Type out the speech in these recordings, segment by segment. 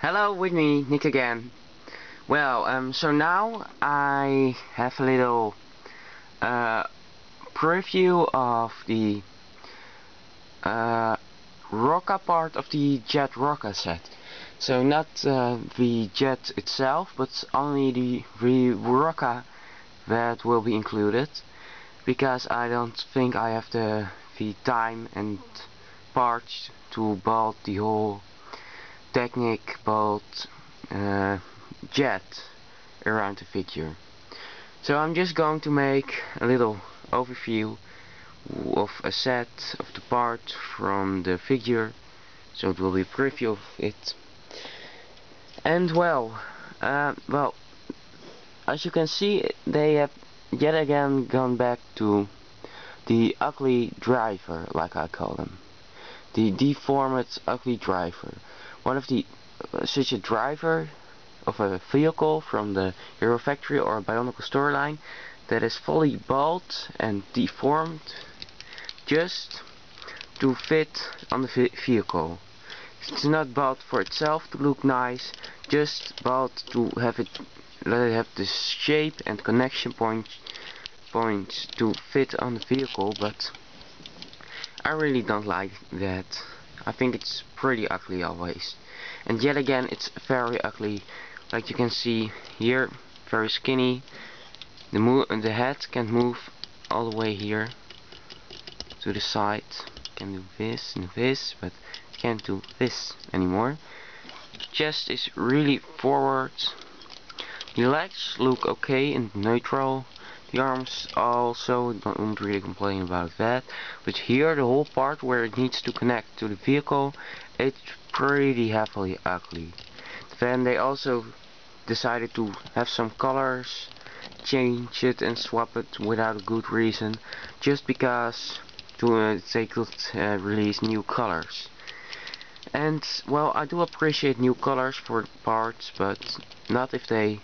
Hello, with me, Nick again. Well, so now I have a little preview of the Rocka part of the Jet Rocka set. So not the Jet itself, but only the Rocka that will be included, because I don't think I have the time and parts to build the whole technique built jet around the figure. So I'm just going to make a little overview of a set of the part from the figure, so it will be a preview of it. And well, as you can see, they have yet again gone back to the ugly driver, like I call them, the deformed ugly driver. One of the such a driver of a vehicle from the Hero Factory or Bionicle storyline that is fully bald and deformed just to fit on the vehicle. It's not bald for itself to look nice, just bald to have it, let it have the shape and connection points to fit on the vehicle, but I really don't like that. I think it's pretty ugly always. And yet again, it's very ugly. Like you can see here, very skinny. The head can't move all the way here to the side. Can do this and this, but can't do this anymore. Chest is really forward. The legs look okay and neutral. The arms also, don't really complain about that. But here, the whole part where it needs to connect to the vehicle, it's pretty heavily ugly. Then they also decided to have some colors, change it and swap it without a good reason, just because they could release new colors. And well, I do appreciate new colors for parts, but not if they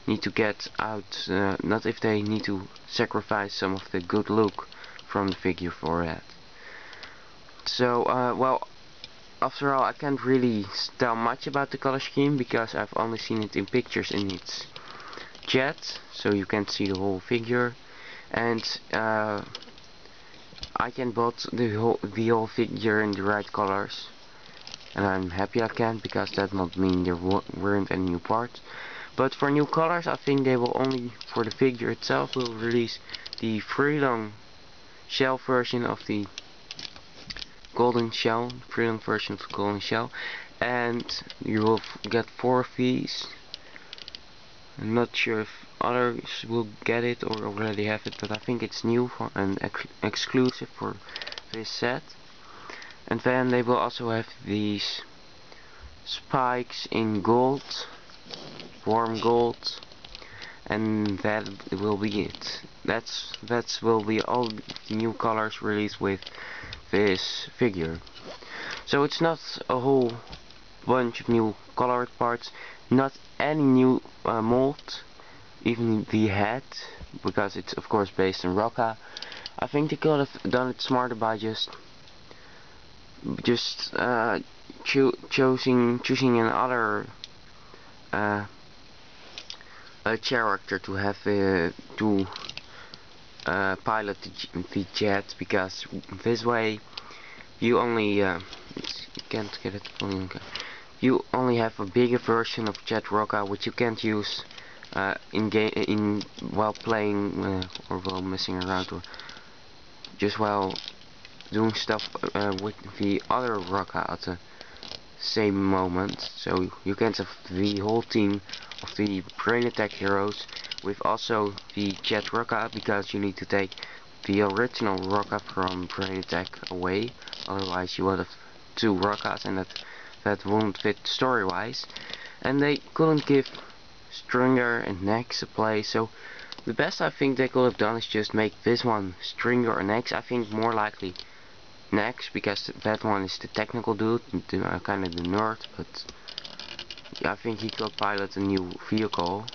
need to get out, not if they need to sacrifice some of the good look from the figure for that. So well, after all, I can't really tell much about the color scheme because I've only seen it in pictures in its jet, so you can't see the whole figure. And I can build the whole figure in the right colors, and I'm happy I can, because that might mean there weren't any new parts. But for new colors, I think they will only, for the figure itself, will release the freelong shell version of the golden shell, freelong version of the golden shell, and you will get 4 of these. I'm not sure if others will get it or already have it, but I think it's new for and exclusive for this set. And then they will also have these spikes in gold, warm gold, and that will be it. That will be all the new colors released with this figure. So it's not a whole bunch of new colored parts, not any new mold, even the head, because it's of course based on Rocka. I think they could have done it smarter by just choosing another a character to have to pilot the jet, because this way you only can't get it fully. Okay. You only have a bigger version of Jet Rocka, which you can't use while playing or while messing around, or just while doing stuff with the other Rocka at the same moment. So you can't have the whole team of the Brain Attack heroes with also the Jet Rocka, because you need to take the original Rocka from Brain Attack away, otherwise you would have 2 Rockas, and that won't fit story wise. And they couldn't give Stringer and Nex a play, so the best I think they could have done is just make this one Stringer or Nex. I think more likely Nex, because that one is the technical dude, kind of the nerd, but I think he could pilot a new vehicle.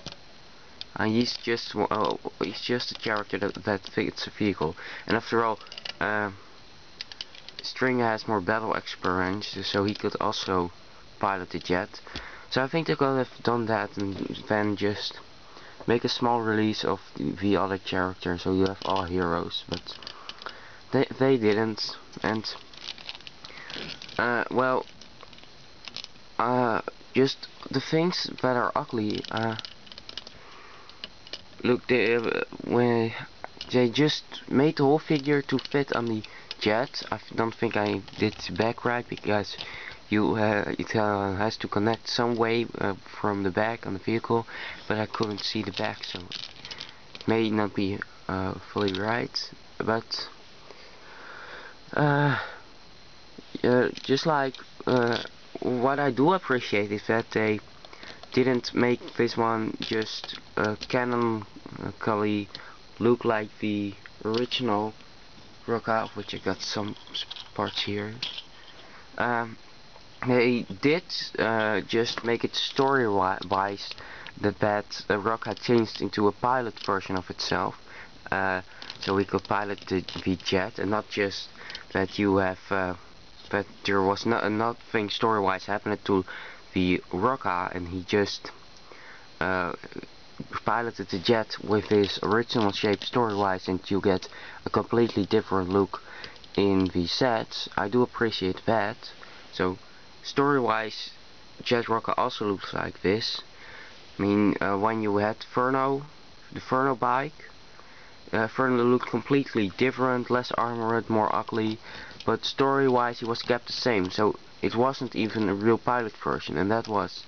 And he's just a character that fits a vehicle. And after all, Stringer has more battle experience, so he could also pilot the jet. So I think they could have done that and then just make a small release of the other characters so you have all heroes, but they didn't. And well, just the things that are ugly, look, when they just made the whole figure to fit on the jet. I don't think I did the back right, because it has to connect some way from the back on the vehicle, but I couldn't see the back, so it may not be fully right. But just like what I do appreciate is that they didn't make this one just canonically look like the original Rocka, of which I got some parts here. They did just make it story-wise that Rocka changed into a pilot version of itself, so we could pilot the jet, and not just that you have that there was nothing story-wise happening to the Rocka, and he just piloted the jet with his original shape story-wise, and you get a completely different look in the sets. I do appreciate that. So story-wise, Jet Rocka also looks like this. I mean, when you had the Furno bike, Furno looked completely different, less armored, more ugly, but story-wise he was kept the same, so it wasn't even a real pilot version, and that was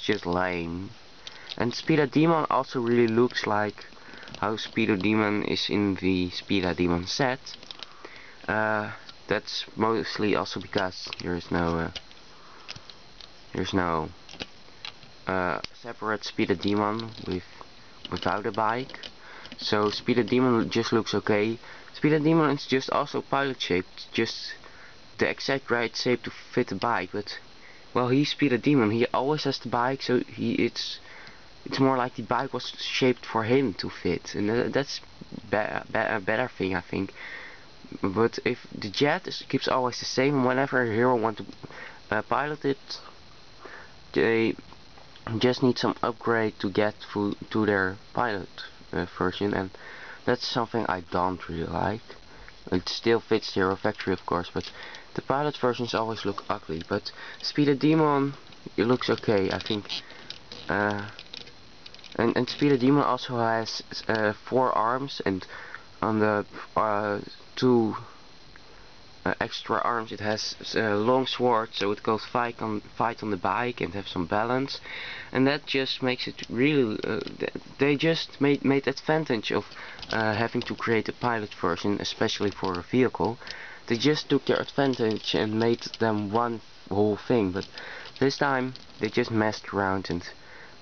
just lame. And Speedo Demon also really looks like how Speedo Demon is in the Speedo Demon set. That's mostly also because there's no separate Speedo Demon without a bike. So Speedo Demon just looks okay. Speedo Demon is just also pilot shaped, just the exact right shape to fit the bike. But well, he's Speedo Demon. He always has the bike, so it's more like the bike was shaped for him to fit, and that's a better thing, I think. But if the jet keeps always the same, whenever a hero wants to pilot it, they just need some upgrade to get to their pilot version, and that's something I don't really like. It still fits the Hero Factory, of course, but the pilot versions always look ugly. But Speedo Demon, it looks okay, I think. And Speedo Demon also has 4 arms, and on the 2 extra arms it has long sword, so it goes fight on the bike and have some balance, and that just makes it really. They just made advantage of having to create a pilot version, especially for a vehicle. They just took their advantage and made them one whole thing. But this time they just messed around and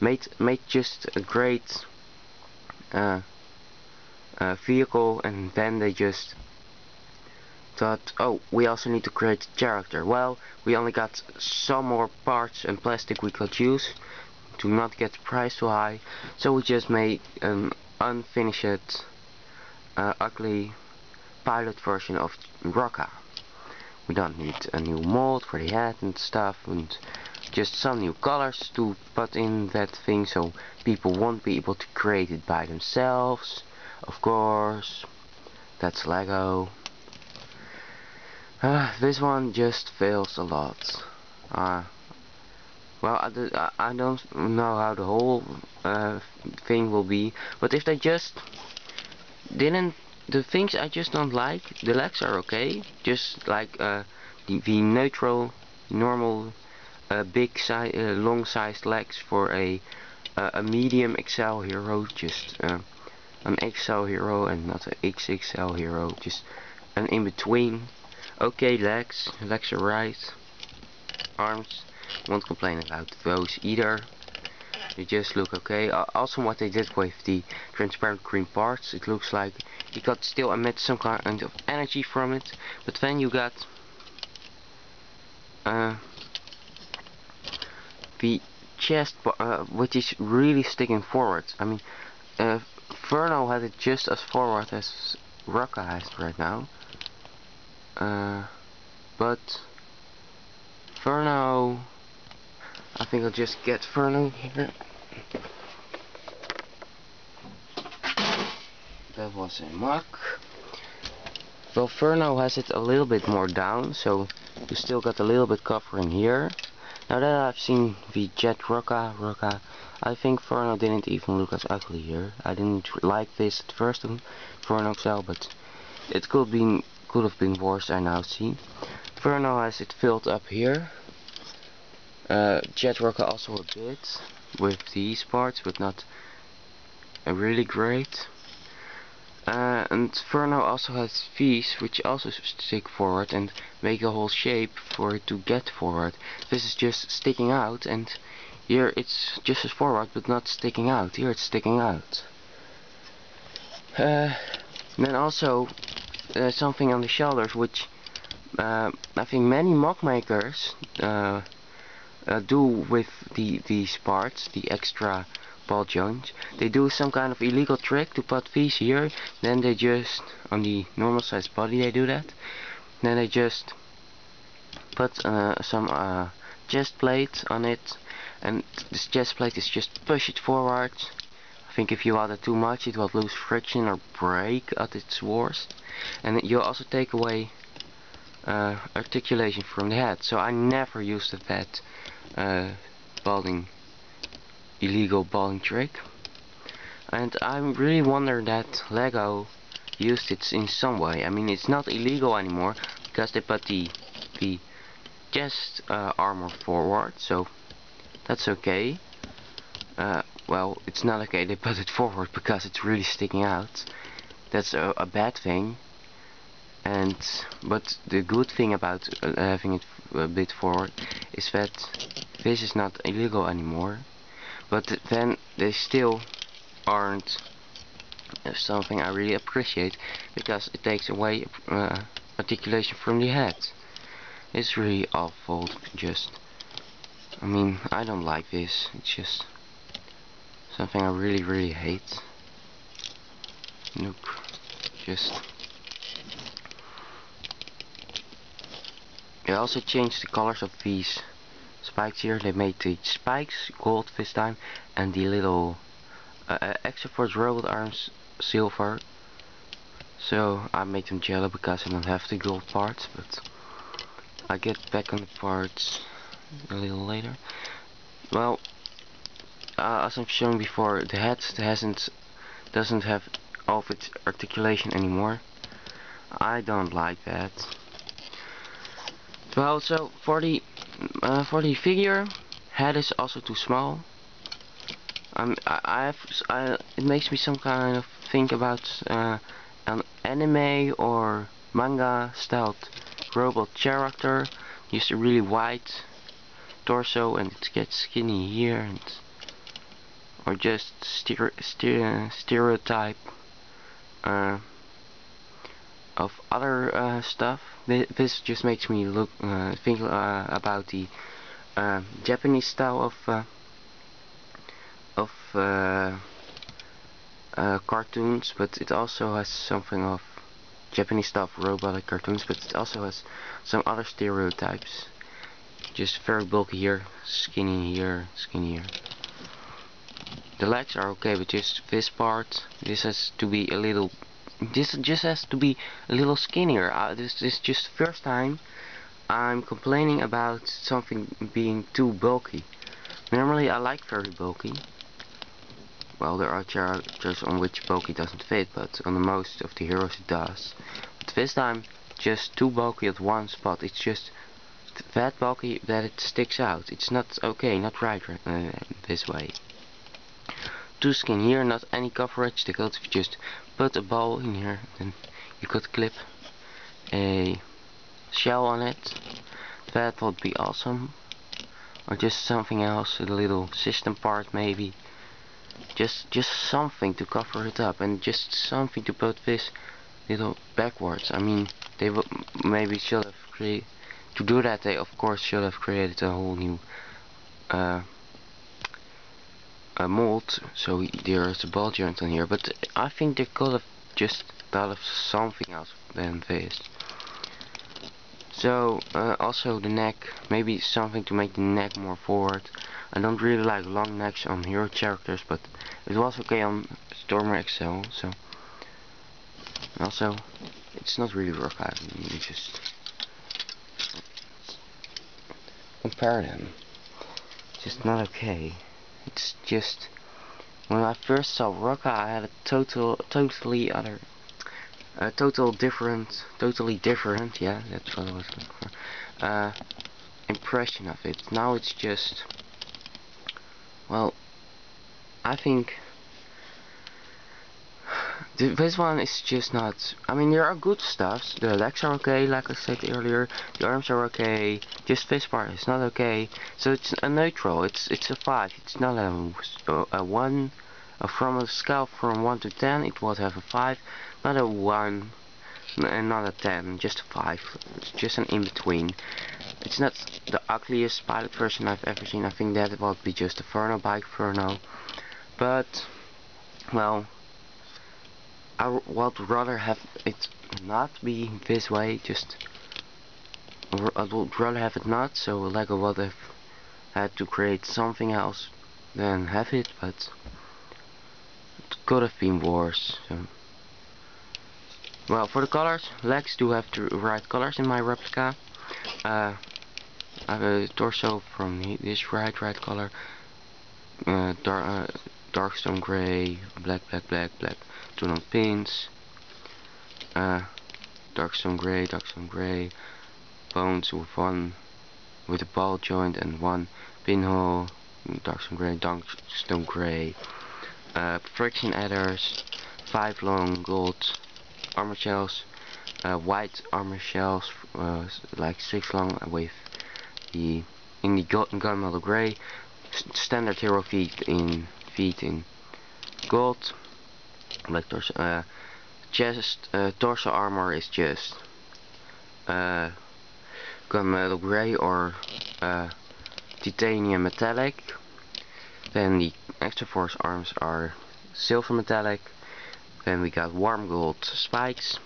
made just a great vehicle, and then they just thought, oh, we also need to create a character. Well, we only got some more parts and plastic we could use to not get the price too high, so we just made an unfinished ugly pilot version of Rocka. We don't need a new mold for the head and stuff, and just some new colors to put in that thing, so people won't be able to create it by themselves. Of course, that's Lego. This one just fails a lot. Well, I don't know how the whole thing will be, but if they just didn't, the things I just don't like, the legs are okay, just like the neutral, normal, long-sized legs for a medium XL hero, just an XL hero and not an XXL hero, just an in-between. Okay, legs are right. Arms, won't complain about those either. They just look okay. Also, what they did with the transparent green parts, it looks like you got still emit some kind of energy from it, but then you got the chest, which is really sticking forward. I mean, Furno had it just as forward as Rocka has it right now. But Furno I think I'll just get Furno here. That was a MOC. Well, Furno has it a little bit more down, so you still got a little bit covering here. Now that I've seen the Jet Rocka, I think Furno didn't even look as ugly here. I didn't like this at first on Furno cell, but it could have been worse, I now see. Furno has it filled up here. Jet Rocka also a bit with these parts, but not really great. And Furno also has these, which also stick forward and make a whole shape for it to get forward. This is just sticking out, and here it's just as forward, but not sticking out. Here it's sticking out. Then also something on the shoulders, which I think many MOC makers do with these parts, the extra ball joints. They do some kind of illegal trick to put these here, then they just, on the normal size body they do that, then they just put some chest plate on it, and this chest plate is just push it forward. I think if you add it too much it will lose friction or break at its worst, and you also take away articulation from the head. So I never used that illegal balding trick, and I really wonder that Lego used it in some way. I mean, it's not illegal anymore because they put the chest armor forward, so that's okay. Well, it's not okay they put it forward because it's really sticking out. That's a bad thing. But the good thing about having it a bit forward is that this is not illegal anymore. But then they still aren't something I really appreciate, because it takes away articulation from the head. It's really awful. I mean, I don't like this. It's just something I really hate. Nope. They also changed the colors of these spikes here. They made the spikes gold this time, and the little extra for its robot arms silver. So I made them yellow because I don't have the gold parts, but I get back on the parts a little later. Well, as I've shown before, the head doesn't have all of its articulation anymore. I don't like that. Well, so for the figure, head is also too small. It makes me some kind of think about an anime or manga styled robot character. Just a really wide torso, and it gets skinny here, or just stereotype of other stuff. This just makes me think about the Japanese style of cartoons, but it also has something of Japanese style of robotic cartoons, but it also has some other stereotypes. Just very bulky here, skinny here, skinny here. The legs are okay, but just this part, this has to be a little. This just has to be a little skinnier. This is just the first time I'm complaining about something being too bulky. Normally I like very bulky. Well, there are characters on which bulky doesn't fit, but on the most of the heroes it does. But this time, just too bulky at one spot. It's just that bulky that it sticks out. It's not okay, not right this way. Too skinny here, not any coverage. They could just put a ball in here, then you could clip a shell on it. That would be awesome. Or just something else, a little system part maybe. Just something to cover it up, and just something to put this little backwards. I mean, they maybe should have created, to do that they of course should have created a whole new a mold, so there's a ball joint on here, but I think they could have just thought of something else than this. So also the neck, maybe something to make the neck more forward. I don't really like long necks on hero characters, but it was okay on Stormer XL. So also it's not really Rocka. You just compare them. It's just not okay. It's just when I first saw Rocka, I had a totally different, yeah, that's what I was looking for, impression of it. Now it's just, well, I think this one is just not, I mean, there are good stuffs, the legs are okay, like I said earlier, the arms are okay, just face part is not okay, so it's a neutral, it's a 5, it's not a 1, from a scale from 1 to 10, it would have a 5, not a 1, and not a 10, just a 5, it's just an in-between. It's not the ugliest pilot version I've ever seen. I think that would be just a Furno bike Furno, but, well, I would rather have it not be this way, I would rather have it not, so Lego would have had to create something else than have it, but it could have been worse. So. Well, for the colors, legs do have the right colors in my replica. I have a torso from this right color, dark stone gray, black, two-tone pins, dark stone gray, bones with a ball joint and one pinhole, dark stone gray, friction adders, 5 long gold armor shells, white armor shells, like 6 long with the gun model gray, standard hero feet in gold, black torso, chest, torso armor is just gun model gray or titanium metallic. Then the extra force arms are silver metallic. Then we got warm gold spikes.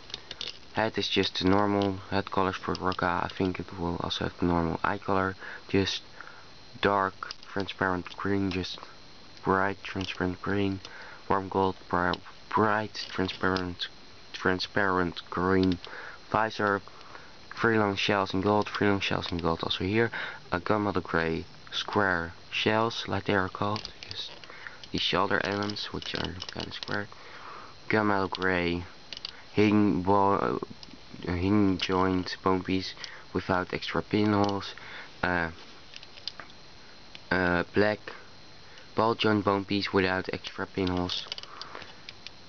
Head is just the normal head colors for Rocka. I think it will also have the normal eye color, just dark transparent green, just bright transparent green. Warm gold, bright transparent green. Visor, 3 long shells in gold, also here. A gunmetal gray square shells, like they are called, just the shoulder elements, which are kind of square. Gunmetal gray hidden joint bone piece without extra pinholes. Black ball joint bone piece without extra pinholes.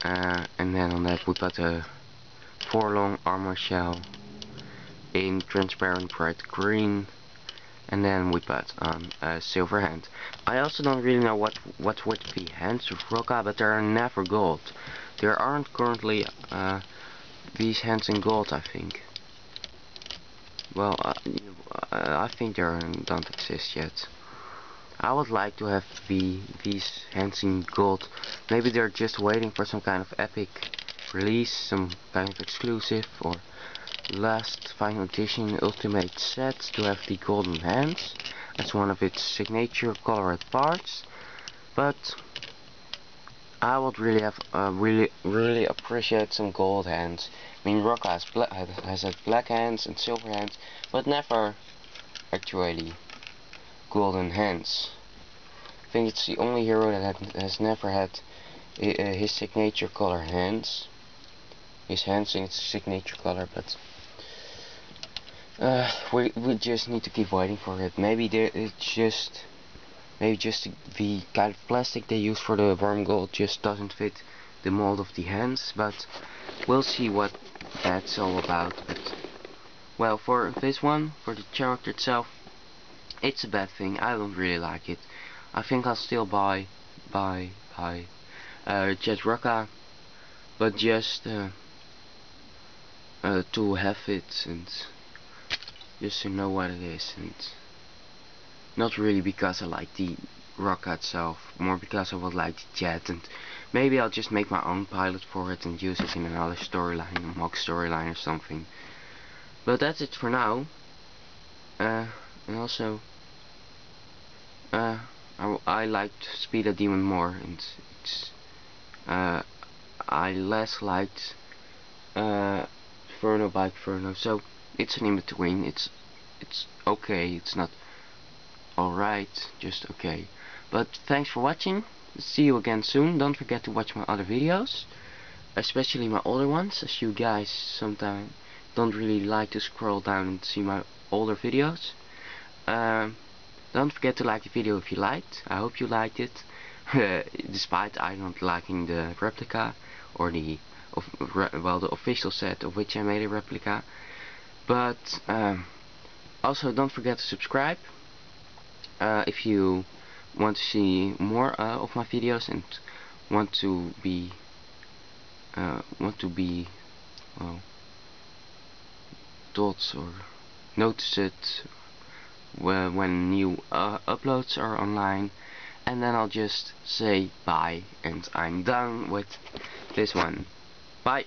And then on that we put a 4 long armor shell in transparent bright green. And then we put on a silver hand. I also don't really know what would be hands of Rocka, but they are never gold. There aren't currently these hands in gold, I think. Well, I think they don't exist yet. I would like to have these hands in gold. Maybe they're just waiting for some kind of epic release, some kind of exclusive or last final edition ultimate set to have the golden hands as one of its signature colored parts. But I would really have really appreciate some gold hands. I mean, Rocka has had black hands and silver hands, but never actually golden hands. I think it's the only hero that has never had his signature color hands. His hands in its signature color, but we just need to keep waiting for it. Maybe just the kind of plastic they use for the warm gold just doesn't fit the mold of the hands, but we'll see what that's all about. But well, for this one, for the character itself, it's a bad thing. I don't really like it. I think I'll still buy Jet Rocka, but just to have it and just to know what it is, and not really because I like the Rocka itself, more because I would like the Jet, and maybe I'll just make my own pilot for it and use it in another storyline, a mock storyline or something. But that's it for now. And also, I liked Speed a Demon more, and I less liked Furno Bike Furno. So it's an in between. It's okay. It's not alright, just okay. But thanks for watching. See you again soon. Don't forget to watch my other videos, especially my older ones, as you guys sometimes don't really like to scroll down and see my older videos. Don't forget to like the video if you liked. I hope you liked it, despite I not liking the replica or the the official set of which I made a replica. But also don't forget to subscribe if you want to see more of my videos and want to be well, taught or notice it when new uploads are online. And then I'll just say bye, and I'm done with this one. Bye.